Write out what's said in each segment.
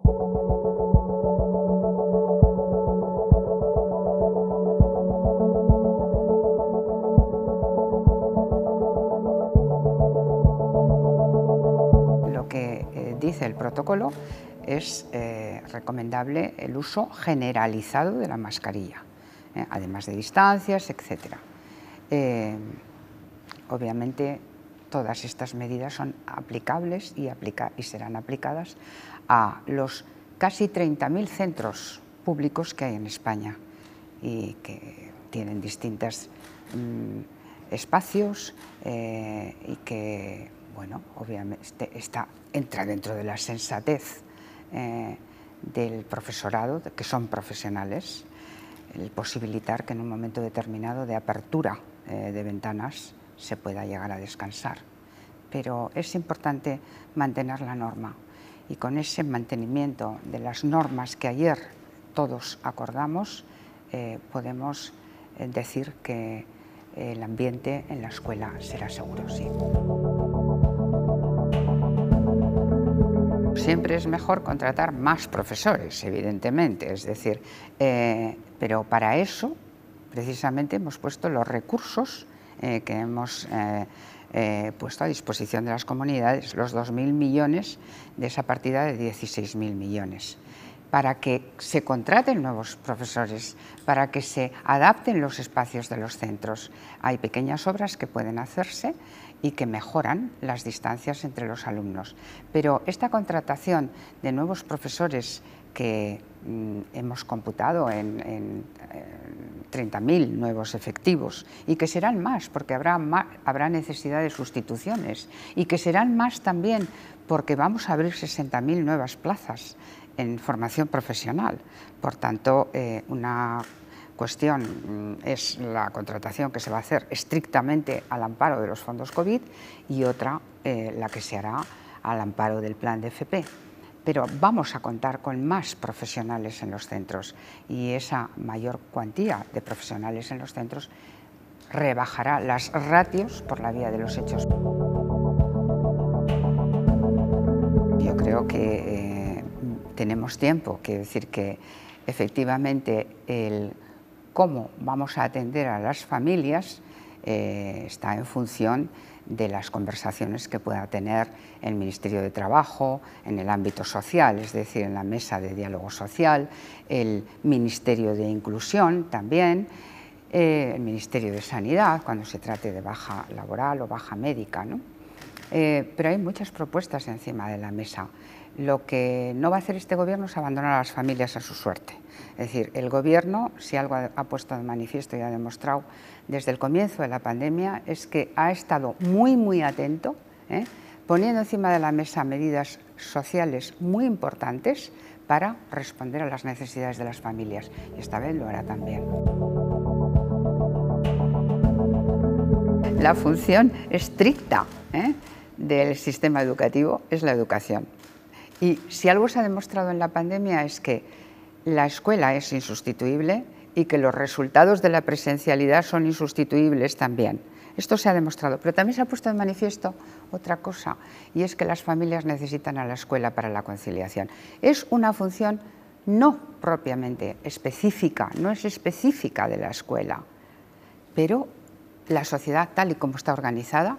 Lo que dice el protocolo es recomendable el uso generalizado de la mascarilla, además de distancias, etc. Obviamente, todas estas medidas son aplicables y serán aplicadas a los casi 30.000 centros públicos que hay en España y que tienen distintos espacios y que, bueno, obviamente entra dentro de la sensatez del profesorado, que son profesionales, el posibilitar que en un momento determinado de apertura de ventanas se pueda llegar a descansar. Pero es importante mantener la norma, y con ese mantenimiento de las normas que ayer todos acordamos, podemos decir que el ambiente en la escuela será seguro, sí. Siempre es mejor contratar más profesores, evidentemente, es decir, pero para eso precisamente hemos puesto los recursos que hemos puesto a disposición de las comunidades, los 2.000 millones de esa partida de 16.000 millones, para que se contraten nuevos profesores, para que se adapten los espacios de los centros. Hay pequeñas obras que pueden hacerse y que mejoran las distancias entre los alumnos. Pero esta contratación de nuevos profesores que hemos computado en 30.000 nuevos efectivos, y que serán más porque habrá necesidad de sustituciones, y que serán más también porque vamos a abrir 60.000 nuevas plazas en formación profesional. Por tanto, una cuestión es la contratación que se va a hacer estrictamente al amparo de los fondos COVID, y otra la que se hará al amparo del plan de FP. Pero vamos a contar con más profesionales en los centros, y esa mayor cuantía de profesionales en los centros rebajará las ratios por la vía de los hechos. Yo creo que tenemos tiempo, quiero decir que efectivamente el cómo vamos a atender a las familias está en función de las conversaciones que pueda tener el Ministerio de Trabajo en el ámbito social, es decir, en la mesa de diálogo social, el Ministerio de Inclusión también, el Ministerio de Sanidad, cuando se trate de baja laboral o baja médica, ¿no? Pero hay muchas propuestas encima de la mesa. Lo que no va a hacer este gobierno es abandonar a las familias a su suerte. Es decir, el gobierno, si algo ha puesto de manifiesto y ha demostrado desde el comienzo de la pandemia, es que ha estado muy atento, poniendo encima de la mesa medidas sociales muy importantes para responder a las necesidades de las familias. Y esta vez lo hará también. La función estricta del sistema educativo es la educación. Y si algo se ha demostrado en la pandemia es que la escuela es insustituible y que los resultados de la presencialidad son insustituibles también. Esto se ha demostrado, pero también se ha puesto de manifiesto otra cosa, y es que las familias necesitan a la escuela para la conciliación. Es una función no propiamente específica, no es específica de la escuela, pero la sociedad tal y como está organizada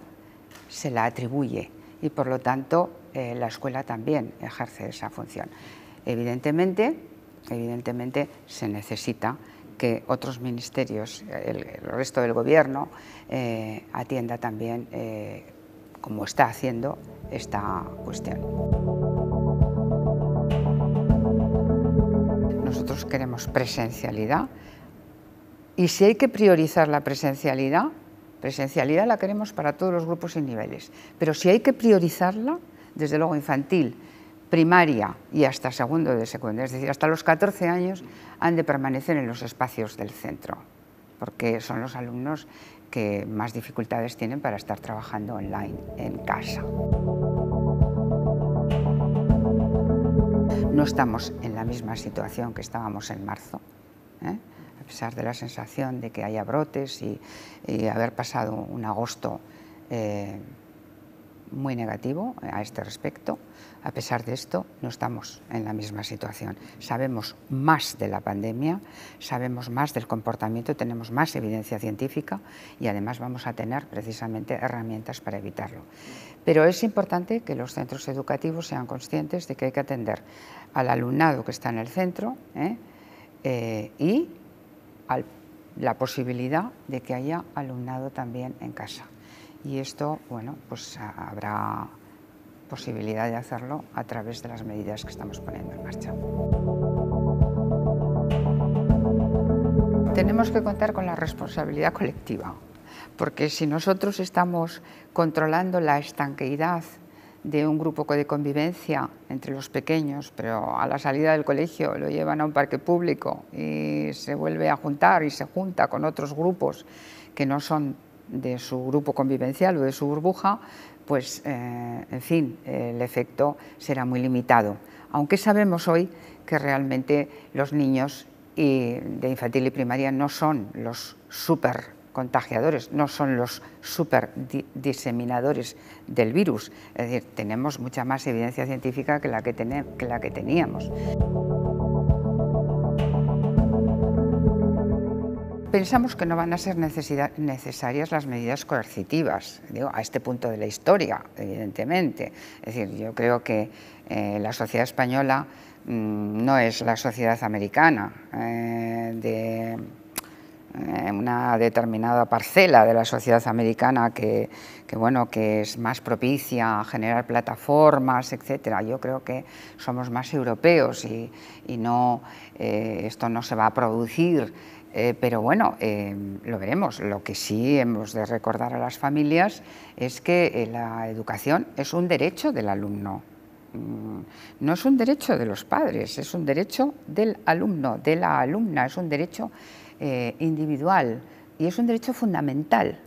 se la atribuye, y por lo tanto la escuela también ejerce esa función. Evidentemente se necesita que otros ministerios, el resto del gobierno, atienda también, como está haciendo, esta cuestión. Nosotros queremos presencialidad, y si hay que priorizar la presencialidad la queremos para todos los grupos y niveles, pero si hay que priorizarla, desde luego infantil, primaria y hasta segundo de secundaria, es decir, hasta los 14 años, han de permanecer en los espacios del centro, porque son los alumnos que más dificultades tienen para estar trabajando online en casa. No estamos en la misma situación que estábamos en marzo, a pesar de la sensación de que haya brotes y haber pasado un agosto muy negativo a este respecto. A pesar de esto, no estamos en la misma situación. Sabemos más de la pandemia, sabemos más del comportamiento, tenemos más evidencia científica y además vamos a tener precisamente herramientas para evitarlo. Pero es importante que los centros educativos sean conscientes de que hay que atender al alumnado que está en el centro y a la posibilidad de que haya alumnado también en casa. Y esto, bueno, pues habrá posibilidad de hacerlo a través de las medidas que estamos poniendo en marcha. Tenemos que contar con la responsabilidad colectiva, porque si nosotros estamos controlando la estanqueidad de un grupo de convivencia entre los pequeños, pero a la salida del colegio lo llevan a un parque público y se vuelve a juntar y se junta con otros grupos que no son de su grupo convivencial o de su burbuja, pues en fin, el efecto será muy limitado. Aunque sabemos hoy que realmente los niños de infantil y primaria no son los súper contagiadores, no son los super diseminadores del virus. Es decir, tenemos mucha más evidencia científica que la que teníamos. Pensamos que no van a ser necesarias las medidas coercitivas, digo, a este punto de la historia, evidentemente. Es decir, yo creo que la sociedad española no es la sociedad americana de una determinada parcela de la sociedad americana que es más propicia a generar plataformas, etcétera. Yo creo que somos más europeos y no, esto no se va a producir, pero bueno, lo veremos. Lo que sí hemos de recordar a las familias es que la educación es un derecho del alumno. No es un derecho de los padres, es un derecho del alumno, de la alumna, es un derecho individual y es un derecho fundamental,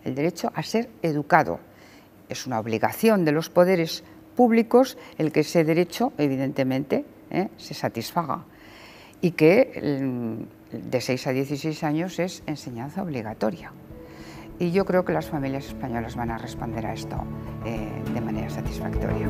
el derecho a ser educado. Es una obligación de los poderes públicos el que ese derecho, evidentemente, se satisfaga y que de 6 a 16 años es enseñanza obligatoria. Y yo creo que las familias españolas van a responder a esto de manera satisfactoria.